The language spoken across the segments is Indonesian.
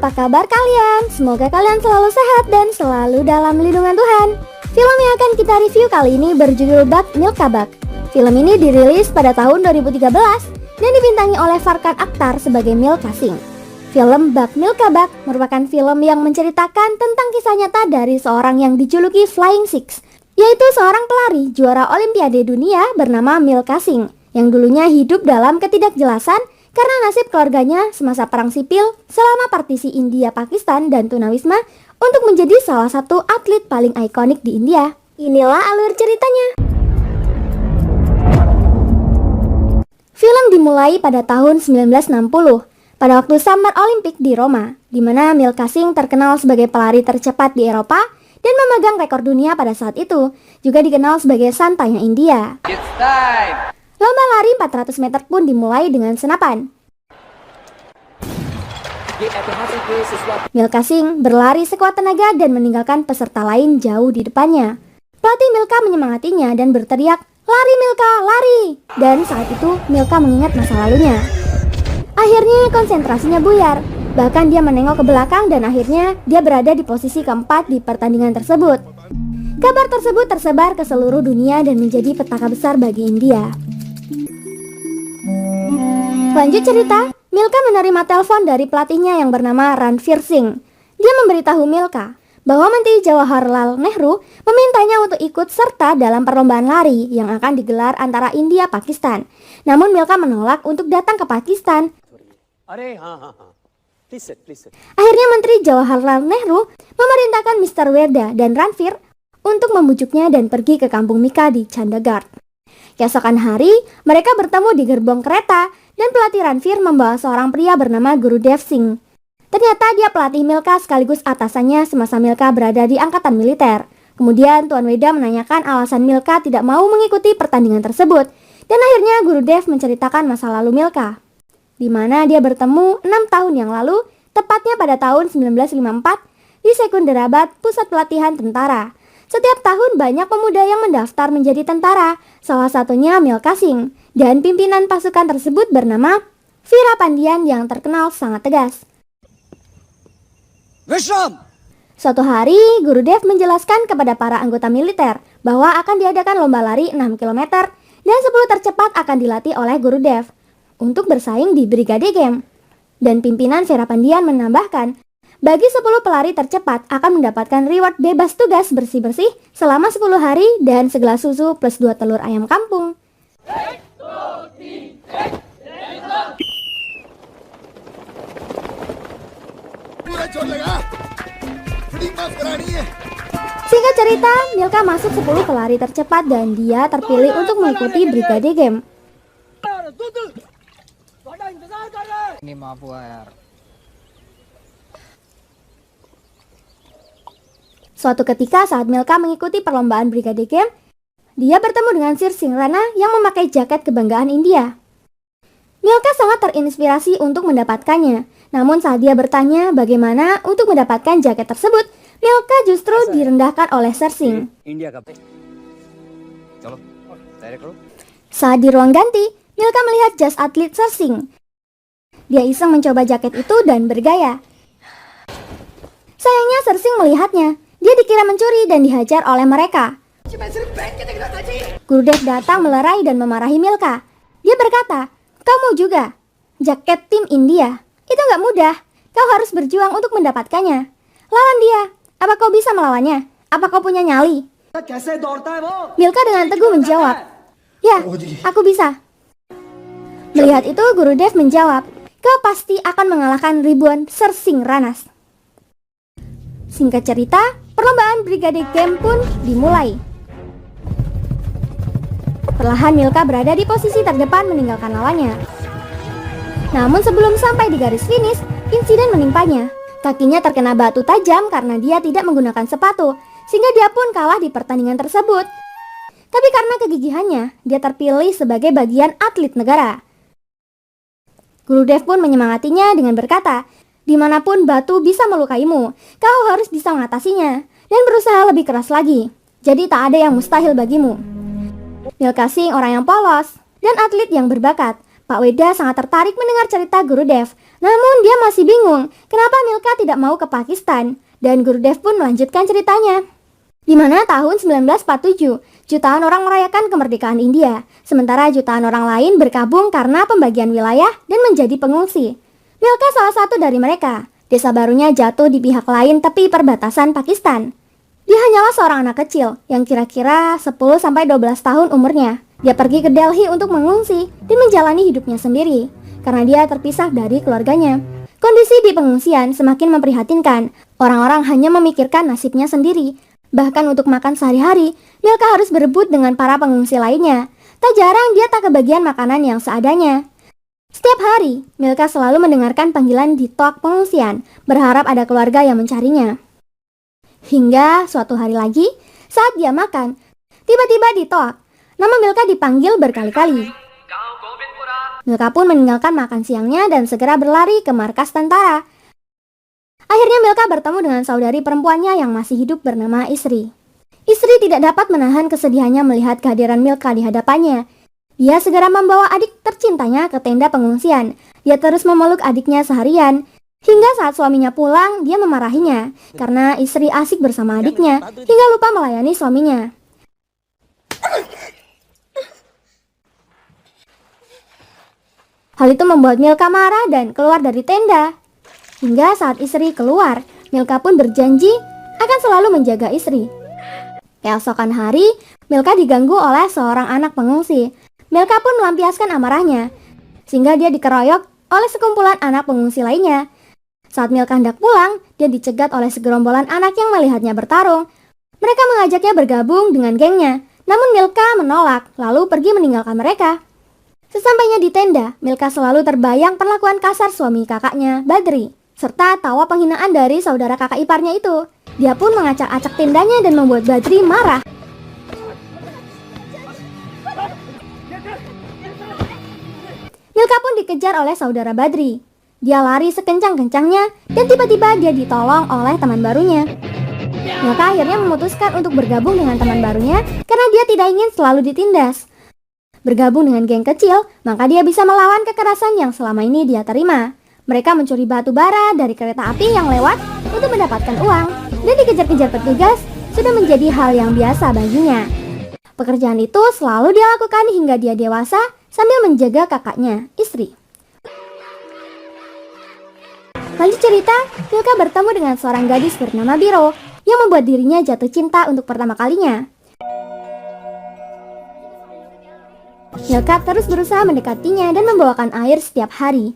apa kabar kalian? Semoga kalian selalu sehat dan selalu dalam lindungan Tuhan. Film yang akan kita review kali ini berjudul Bak Milka Bak. Film ini dirilis pada tahun 2013 dan dibintangi oleh Farkan Akhtar sebagai Milka Singh. Film Bak Milka Bak merupakan film yang menceritakan tentang kisah nyata dari seorang yang dijuluki Flying Six, yaitu seorang pelari juara Olimpiade dunia bernama Milka Singh, yang dulunya hidup dalam ketidakjelasan karena nasib keluarganya semasa perang sipil selama partisi India-Pakistan dan tunawisma untuk menjadi salah satu atlet paling ikonik di India. Inilah alur ceritanya. Film dimulai pada tahun 1960, pada waktu Summer Olympic di Roma, di mana Milka Singh terkenal sebagai pelari tercepat di Eropa dan memegang rekor dunia pada saat itu, juga dikenal sebagai santanya India. It's time. Lomba lari 400 meter pun dimulai dengan senapan. Milka Singh berlari sekuat tenaga dan meninggalkan peserta lain jauh di depannya. Pelatih Milka menyemangatinya dan berteriak, "Lari Milka, lari!" Dan saat itu Milka mengingat masa lalunya. Akhirnya konsentrasinya buyar. Bahkan dia menengok ke belakang dan akhirnya dia berada di posisi keempat di pertandingan tersebut. Kabar tersebut tersebar ke seluruh dunia dan menjadi petaka besar bagi India. Lanjut cerita, Milka menerima telepon dari pelatihnya yang bernama Ranveer Singh. Dia memberitahu Milka bahwa Menteri Jawaharlal Nehru memintanya untuk ikut serta dalam perlombaan lari yang akan digelar antara India-Pakistan. Namun Milka menolak untuk datang ke Pakistan. Akhirnya Menteri Jawaharlal Nehru memerintahkan Mr. Werda dan Ranveer untuk membujuknya dan pergi ke kampung Mika di Chandigarh. Keesokan hari, mereka bertemu di gerbong kereta dan pelatih Ranveer membawa seorang pria bernama Gurudev Singh. Ternyata dia pelatih Milka sekaligus atasannya semasa Milka berada di angkatan militer. Kemudian Tuan Weda menanyakan alasan Milka tidak mau mengikuti pertandingan tersebut. Dan akhirnya Gurudev menceritakan masa lalu Milka, di mana dia bertemu 6 tahun yang lalu, tepatnya pada tahun 1954 di Secunderabad, pusat pelatihan tentara. Setiap tahun banyak pemuda yang mendaftar menjadi tentara, salah satunya Milka Singh, dan pimpinan pasukan tersebut bernama Veerapandiyan yang terkenal sangat tegas. Vishram! Suatu hari, Gurudev menjelaskan kepada para anggota militer bahwa akan diadakan lomba lari 6 km dan 10 tercepat akan dilatih oleh Gurudev untuk bersaing di Brigade Game. Dan pimpinan Veerapandiyan menambahkan, bagi 10 pelari tercepat akan mendapatkan reward bebas tugas bersih-bersih selama 10 hari dan segelas susu plus 2 telur ayam kampung. Singkat cerita, Milka masuk 10 pelari tercepat dan dia terpilih untuk mengikuti Brigade Game. Ini maaf yaar. Suatu ketika saat Milka mengikuti perlombaan Brigade Game, dia bertemu dengan Sir Singh Rana yang memakai jaket kebanggaan India. Milka sangat terinspirasi untuk mendapatkannya. Namun saat dia bertanya bagaimana untuk mendapatkan jaket tersebut, Milka justru direndahkan oleh Sir Singh. Saat di ruang ganti, Milka melihat jas atlet Sir Singh. Dia iseng mencoba jaket itu dan bergaya. Sayangnya Sir Singh melihatnya. Dia dikira mencuri dan dihajar oleh mereka. Gurudev datang melerai dan memarahi Milka. Dia berkata, "Kamu juga, jaket tim India. Itu gak mudah, kau harus berjuang untuk mendapatkannya. Lawan dia, apa kau bisa melawannya? Apa kau punya nyali?" Milka dengan teguh menjawab, "Ya, aku bisa." Melihat itu Gurudev menjawab, "Kau pasti akan mengalahkan ribuan Sir Singh Ranas." Singkat cerita, perlombaan Brigade Game pun dimulai. Perlahan Milka berada di posisi terdepan meninggalkan lawannya. Namun sebelum sampai di garis finish, insiden menimpanya. Kakinya terkena batu tajam karena dia tidak menggunakan sepatu, sehingga dia pun kalah di pertandingan tersebut. Tapi karena kegigihannya, dia terpilih sebagai bagian atlet negara. Gurudev pun menyemangatinya dengan berkata, "Dimanapun batu bisa melukaimu, kau harus bisa mengatasinya dan berusaha lebih keras lagi. Jadi tak ada yang mustahil bagimu." Milka Singh orang yang polos dan atlet yang berbakat. Pak Weda sangat tertarik mendengar cerita Gurudev. Namun dia masih bingung kenapa Milka tidak mau ke Pakistan. Dan Gurudev pun melanjutkan ceritanya. Di mana tahun 1947, jutaan orang merayakan kemerdekaan India. Sementara jutaan orang lain berkabung karena pembagian wilayah dan menjadi pengungsi. Milka salah satu dari mereka. Desa barunya jatuh di pihak lain tepi perbatasan Pakistan. Dia hanyalah seorang anak kecil yang kira-kira 10-12 tahun umurnya. Dia pergi ke Delhi untuk mengungsi dan menjalani hidupnya sendiri karena dia terpisah dari keluarganya. Kondisi di pengungsian semakin memprihatinkan. Orang-orang hanya memikirkan nasibnya sendiri. Bahkan untuk makan sehari-hari, Milka harus berebut dengan para pengungsi lainnya. Tak jarang dia tak kebagian makanan yang seadanya. Setiap hari, Milka selalu mendengarkan panggilan di toak pengungsian, berharap ada keluarga yang mencarinya. Hingga suatu hari lagi, saat dia makan, tiba-tiba di toak, nama Milka dipanggil berkali-kali. Milka pun meninggalkan makan siangnya dan segera berlari ke markas tentara. Akhirnya Milka bertemu dengan saudari perempuannya yang masih hidup bernama Isri. Isri tidak dapat menahan kesedihannya melihat kehadiran Milka di hadapannya. Dia segera membawa adik tercintanya ke tenda pengungsian. Dia terus memeluk adiknya seharian. Hingga saat suaminya pulang, dia memarahinya karena Isri asik bersama adiknya hingga lupa melayani suaminya. Hal itu membuat Milka marah dan keluar dari tenda. Hingga saat Isri keluar, Milka pun berjanji akan selalu menjaga Isri. Keesokan hari, Milka diganggu oleh seorang anak pengungsi. Milka pun melampiaskan amarahnya, sehingga dia dikeroyok oleh sekumpulan anak pengungsi lainnya. Saat Milka hendak pulang, dia dicegat oleh segerombolan anak yang melihatnya bertarung. Mereka mengajaknya bergabung dengan gengnya, namun Milka menolak, lalu pergi meninggalkan mereka. Sesampainya di tenda, Milka selalu terbayang perlakuan kasar suami kakaknya, Badri, serta tawa penghinaan dari saudara kakak iparnya itu. Dia pun mengacak-acak tendanya dan membuat Badri marah. Milka pun dikejar oleh saudara Badri. Dia lari sekencang-kencangnya dan tiba-tiba dia ditolong oleh teman barunya. Milka akhirnya memutuskan untuk bergabung dengan teman barunya karena dia tidak ingin selalu ditindas. Bergabung dengan geng kecil, maka dia bisa melawan kekerasan yang selama ini dia terima. Mereka mencuri batu bara dari kereta api yang lewat untuk mendapatkan uang, dan dikejar-kejar petugas sudah menjadi hal yang biasa baginya. Pekerjaan itu selalu dia lakukan hingga dia dewasa sambil menjaga kakaknya, Isri. Lanjut cerita, Milka bertemu dengan seorang gadis bernama Biro yang membuat dirinya jatuh cinta untuk pertama kalinya. Milka terus berusaha mendekatinya dan membawakan air setiap hari.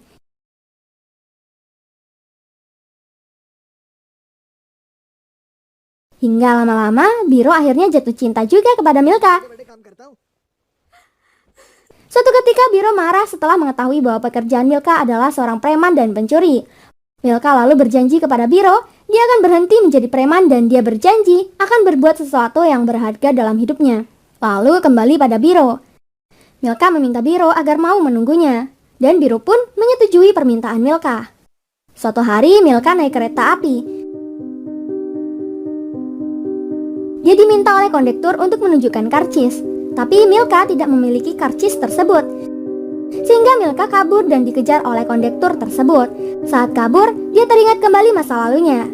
Hingga lama-lama, Biro akhirnya jatuh cinta juga kepada Milka. Suatu ketika Biro marah setelah mengetahui bahwa pekerjaan Milka adalah seorang preman dan pencuri. Milka lalu berjanji kepada Biro, dia akan berhenti menjadi preman dan dia berjanji akan berbuat sesuatu yang berharga dalam hidupnya. Lalu kembali pada Biro. Milka meminta Biro agar mau menunggunya, dan Biro pun menyetujui permintaan Milka. Suatu hari Milka naik kereta api. Dia diminta oleh kondektur untuk menunjukkan karcis, tapi Milka tidak memiliki karcis tersebut. Sehingga Milka kabur dan dikejar oleh kondektur tersebut. Saat kabur, dia teringat kembali masa lalunya.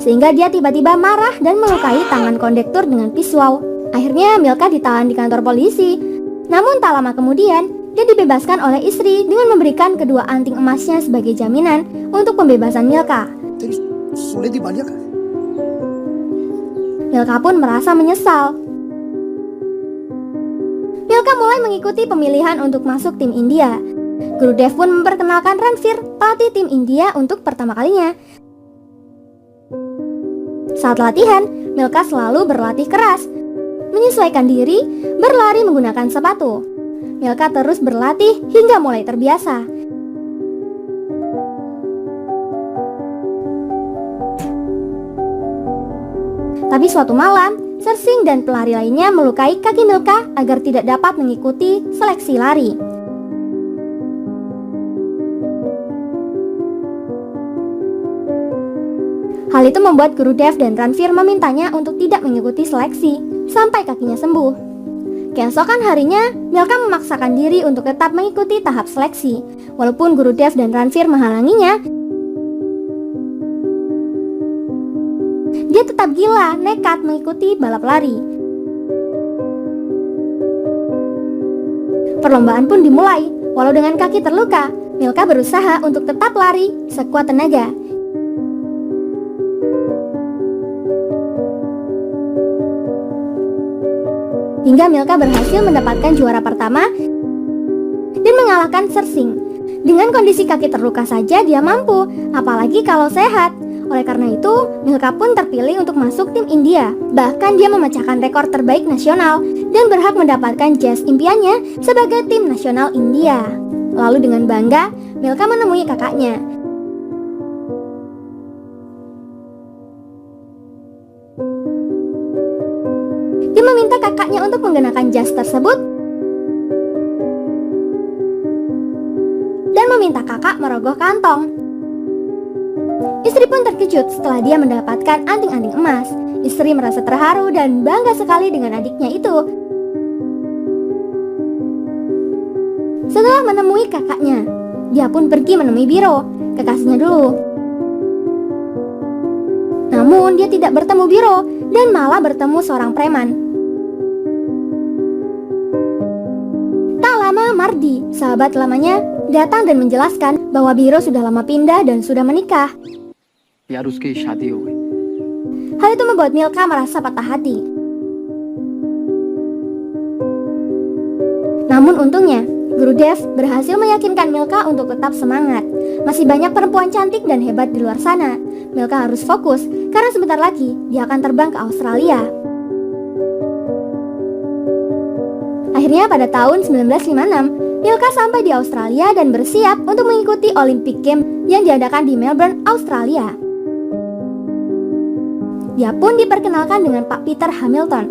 Sehingga dia tiba-tiba marah dan melukai tangan kondektur dengan pisau. Akhirnya Milka ditahan di kantor polisi. Namun tak lama kemudian, dia dibebaskan oleh Isri dengan memberikan kedua anting emasnya sebagai jaminan untuk pembebasan Milka. Milka pun merasa menyesal. Milka mulai mengikuti pemilihan untuk masuk tim India. Gurudev pun memperkenalkan Ranveer, pelatih tim India untuk pertama kalinya. Saat latihan, Milka selalu berlatih keras, menyesuaikan diri, berlari menggunakan sepatu. Milka terus berlatih hingga mulai terbiasa. Tapi suatu malam, Sersing dan pelari lainnya melukai kaki Milka agar tidak dapat mengikuti seleksi lari. Hal itu membuat Gurudev dan Ranveer memintanya untuk tidak mengikuti seleksi sampai kakinya sembuh. Keesokan harinya, Milka memaksakan diri untuk tetap mengikuti tahap seleksi. Walaupun guru Dev dan Ranveer menghalanginya, dia tetap gila, nekat mengikuti balap lari. Perlombaan pun dimulai. Walau dengan kaki terluka, Milka berusaha untuk tetap lari sekuat tenaga. Hingga Milka berhasil mendapatkan juara pertama dan mengalahkan Sersing. Dengan kondisi kaki terluka saja dia mampu, apalagi kalau sehat. Oleh karena itu, Milka pun terpilih untuk masuk tim India. Bahkan dia memecahkan rekor terbaik nasional dan berhak mendapatkan jas impiannya sebagai tim nasional India. Lalu dengan bangga, Milka menemui kakaknya. Dia meminta kakaknya untuk mengenakan jas tersebut dan meminta kakak merogoh kantong. Istri pun terkejut setelah dia mendapatkan anting-anting emas. Istri merasa terharu dan bangga sekali dengan adiknya itu. Setelah menemui kakaknya, dia pun pergi menemui Biro, kekasihnya dulu. Namun dia tidak bertemu Biro dan malah bertemu seorang preman. Tak lama Mardi, sahabat lamanya, datang dan menjelaskan bahwa Biro sudah lama pindah dan sudah menikah. यार उसकी शादी हो गई। Hal itu membuat Milka merasa patah hati. Namun untungnya, Guru Dev berhasil meyakinkan Milka untuk tetap semangat. Masih banyak perempuan cantik dan hebat di luar sana. Milka harus fokus karena sebentar lagi dia akan terbang ke Australia. Akhirnya pada tahun 1956, Milka sampai di Australia dan bersiap untuk mengikuti Olympic Games yang diadakan di Melbourne, Australia. Dia pun diperkenalkan dengan Pak Peter Hamilton,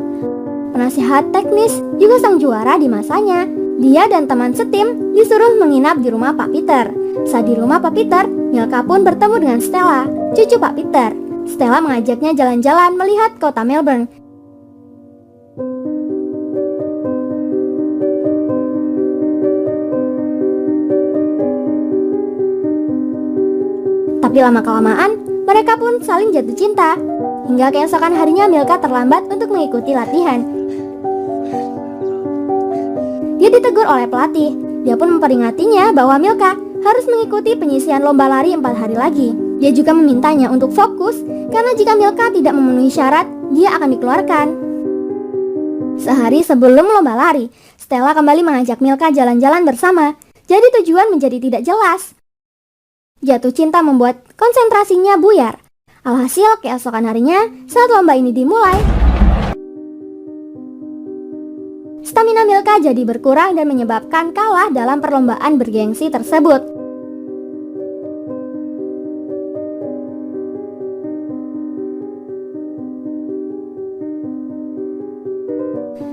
penasihat teknis juga sang juara di masanya. Dia dan teman setim disuruh menginap di rumah Pak Peter. Saat di rumah Pak Peter, Milka pun bertemu dengan Stella, cucu Pak Peter. Stella mengajaknya jalan-jalan melihat kota Melbourne. Tapi lama-kelamaan, mereka pun saling jatuh cinta. Hingga keesokan harinya Milka terlambat untuk mengikuti latihan. Dia ditegur oleh pelatih. Dia pun memperingatinya bahwa Milka harus mengikuti penyisian lomba lari 4 hari lagi. Dia juga memintanya untuk fokus karena jika Milka tidak memenuhi syarat, dia akan dikeluarkan. Sehari sebelum lomba lari, Stella kembali mengajak Milka jalan-jalan bersama. Jadi tujuan menjadi tidak jelas. Jatuh cinta membuat konsentrasinya buyar. Alhasil, keesokan harinya, saat lomba ini dimulai, stamina Milka jadi berkurang dan menyebabkan kalah dalam perlombaan bergengsi tersebut.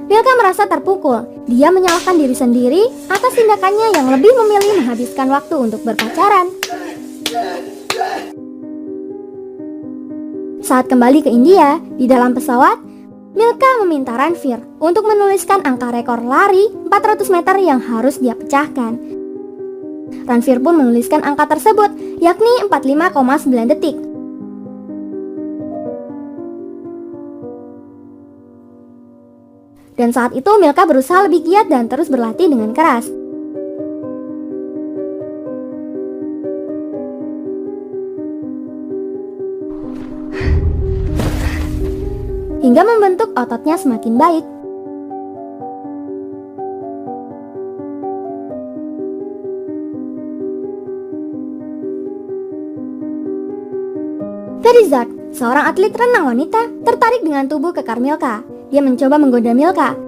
Milka merasa terpukul. Dia menyalahkan diri sendiri atas tindakannya yang lebih memilih menghabiskan waktu untuk berpacaran. Saat kembali ke India, di dalam pesawat, Milka meminta Ranveer untuk menuliskan angka rekor lari 400 meter yang harus dia pecahkan. Ranveer pun menuliskan angka tersebut, yakni 45,9 detik. Dan saat itu Milka berusaha lebih giat dan terus berlatih dengan keras. Hingga membentuk ototnya semakin baik. Ferizat, seorang atlet renang wanita, tertarik dengan tubuh kekar Milka. Dia mencoba menggoda Milka.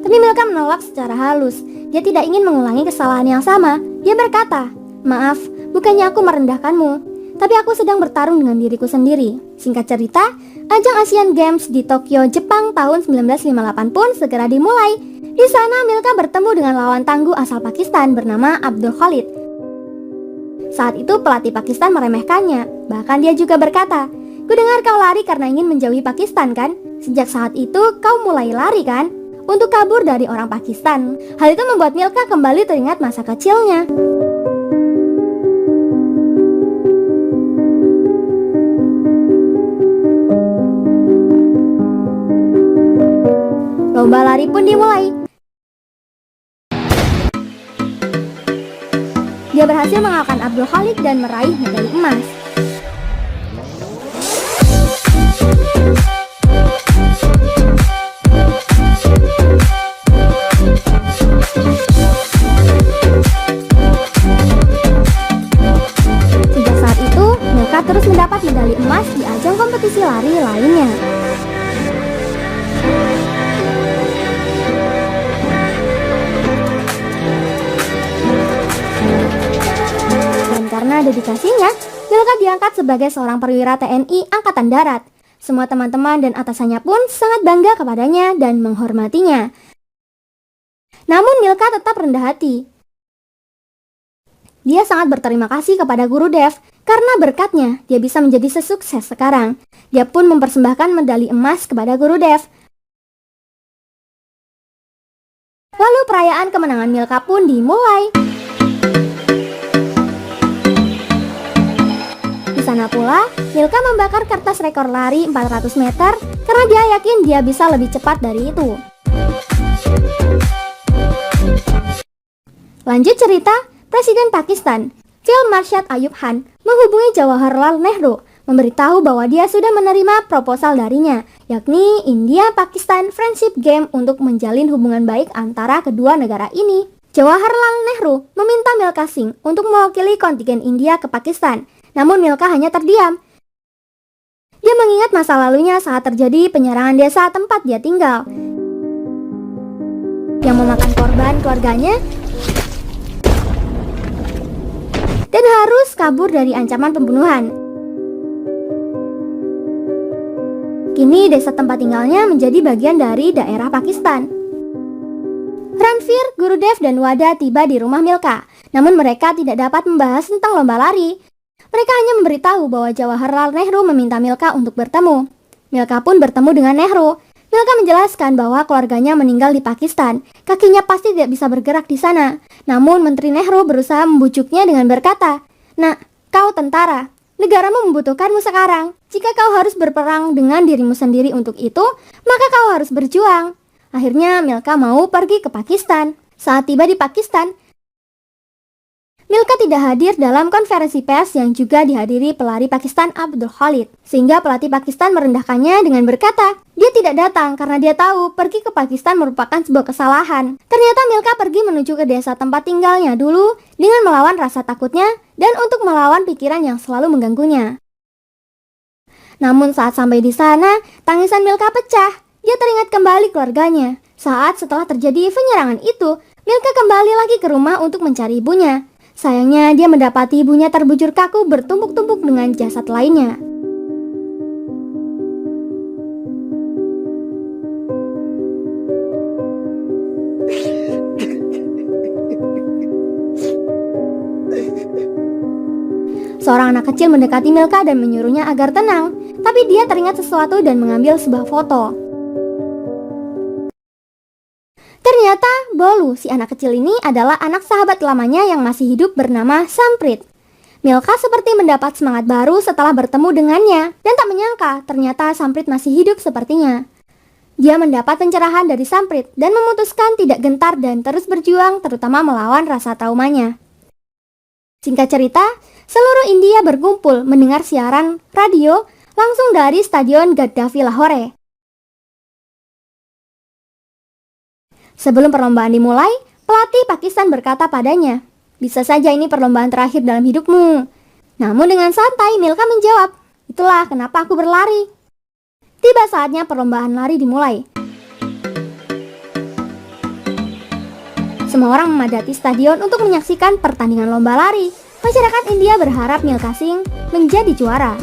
Tapi Milka menolak secara halus. Dia tidak ingin mengulangi kesalahan yang sama. Dia berkata, "Maaf, bukannya aku merendahkanmu, tapi aku sedang bertarung dengan diriku sendiri." Singkat cerita, ajang Asian Games di Tokyo, Jepang tahun 1958 pun segera dimulai. Di sana Milka bertemu dengan lawan tangguh asal Pakistan bernama Abdul Khalid. Saat itu pelatih Pakistan meremehkannya. Bahkan dia juga berkata, "Kudengar kau lari karena ingin menjauhi Pakistan kan?" Sejak saat itu kau mulai lari kan? Untuk kabur dari orang Pakistan. Hal itu membuat Milka kembali teringat masa kecilnya. Lomba lari pun dimulai. Dia berhasil mengalahkan Abdul Khalid dan meraih medali emas. Sejak saat itu, Milka terus mendapat medali emas di ajang kompetisi lari lainnya. Karena dedikasinya, Milka diangkat sebagai seorang perwira TNI Angkatan Darat. Semua teman-teman dan atasannya pun sangat bangga kepadanya dan menghormatinya. Namun Milka tetap rendah hati. Dia sangat berterima kasih kepada Guru Dev karena berkatnya dia bisa menjadi sesukses sekarang. Dia pun mempersembahkan medali emas kepada Guru Dev. Lalu perayaan kemenangan Milka pun dimulai. Di sana pula, Milka membakar kertas rekor lari 400 meter karena dia yakin dia bisa lebih cepat dari itu. Lanjut cerita, Presiden Pakistan, Field Marshal Ayub Khan, menghubungi Jawaharlal Nehru, memberitahu bahwa dia sudah menerima proposal darinya, yakni India-Pakistan Friendship Game untuk menjalin hubungan baik antara kedua negara ini. Jawaharlal Nehru meminta Milka Singh untuk mewakili kontingen India ke Pakistan. Namun Milka hanya terdiam. Dia mengingat masa lalunya saat terjadi penyerangan desa tempat dia tinggal, yang memakan korban keluarganya dan harus kabur dari ancaman pembunuhan. Kini desa tempat tinggalnya menjadi bagian dari daerah Pakistan. Ranveer, Gurudev, dan Wada tiba di rumah Milka. Namun mereka tidak dapat membahas tentang lomba lari. Mereka hanya memberitahu bahwa Jawaharlal Nehru meminta Milka untuk bertemu. Milka pun bertemu dengan Nehru. Milka menjelaskan bahwa keluarganya meninggal di Pakistan. Kakinya pasti tidak bisa bergerak di sana. Namun Menteri Nehru berusaha membujuknya dengan berkata, "Nak, kau tentara. Negaramu membutuhkanmu sekarang. Jika kau harus berperang dengan dirimu sendiri untuk itu, maka kau harus berjuang." Akhirnya Milka mau pergi ke Pakistan. Saat tiba di Pakistan, Milka tidak hadir dalam konferensi pers yang juga dihadiri pelari Pakistan Abdul Khalid. Sehingga pelatih Pakistan merendahkannya dengan berkata, dia tidak datang karena dia tahu pergi ke Pakistan merupakan sebuah kesalahan. Ternyata Milka pergi menuju ke desa tempat tinggalnya dulu dengan melawan rasa takutnya dan untuk melawan pikiran yang selalu mengganggunya. Namun saat sampai di sana, tangisan Milka pecah. Dia teringat kembali keluarganya. Saat setelah terjadi penyerangan itu, Milka kembali lagi ke rumah untuk mencari ibunya. Sayangnya dia mendapati ibunya terbujur kaku bertumpuk-tumpuk dengan jasad lainnya. Seorang anak kecil mendekati Milka dan menyuruhnya agar tenang, tapi dia teringat sesuatu dan mengambil sebuah foto. Ternyata Bolu, si anak kecil ini adalah anak sahabat lamanya yang masih hidup bernama Samprit. Milka seperti mendapat semangat baru setelah bertemu dengannya dan tak menyangka ternyata Samprit masih hidup sepertinya. Dia mendapat pencerahan dari Samprit dan memutuskan tidak gentar dan terus berjuang terutama melawan rasa traumanya. Singkat cerita, seluruh India berkumpul mendengar siaran radio langsung dari Stadion Gaddafi Lahore. Sebelum perlombaan dimulai, pelatih Pakistan berkata padanya, "Bisa saja ini perlombaan terakhir dalam hidupmu." Namun dengan santai Milka menjawab, "Itulah kenapa aku berlari." Tiba saatnya perlombaan lari dimulai. Semua orang memadati stadion untuk menyaksikan pertandingan lomba lari. Masyarakat India berharap Milka Singh menjadi juara.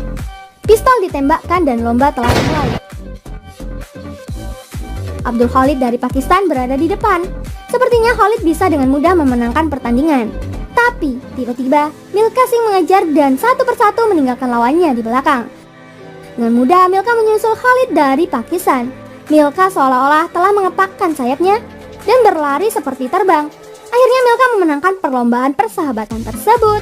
Pistol ditembakkan dan lomba telah dimulai. Abdul Khalid dari Pakistan berada di depan. Sepertinya Khalid bisa dengan mudah memenangkan pertandingan. Tapi tiba-tiba Milka Singh mengejar dan satu persatu meninggalkan lawannya di belakang. Dengan mudah Milka menyusul Khalid dari Pakistan. Milka seolah-olah telah mengepakkan sayapnya dan berlari seperti terbang. Akhirnya Milka memenangkan perlombaan persahabatan tersebut.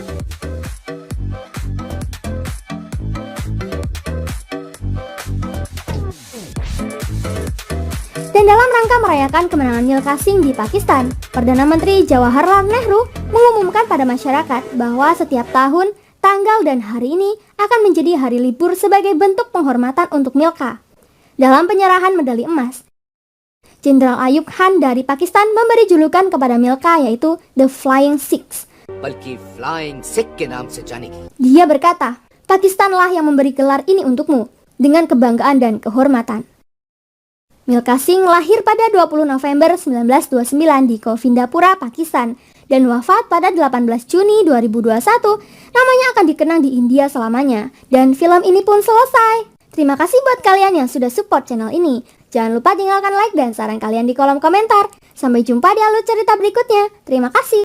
Dan dalam rangka merayakan kemenangan Milka Singh di Pakistan, Perdana Menteri Jawaharlal Nehru mengumumkan pada masyarakat bahwa setiap tahun, tanggal dan hari ini akan menjadi hari libur sebagai bentuk penghormatan untuk Milka. Dalam penyerahan medali emas, Jenderal Ayub Khan dari Pakistan memberi julukan kepada Milka yaitu The Flying Six. बल्कि फ्लाइंग सिख के नाम से जानेगी। Dia berkata, Pakistanlah yang memberi gelar ini untukmu dengan kebanggaan dan kehormatan. Milka Singh lahir pada 20 November 1929 di Govindapura, Pakistan dan wafat pada 18 Juni 2021. Namanya akan dikenang di India selamanya dan film ini pun selesai. Terima kasih buat kalian yang sudah support channel ini. Jangan lupa tinggalkan like dan saran kalian di kolom komentar. Sampai jumpa di alur cerita berikutnya. Terima kasih.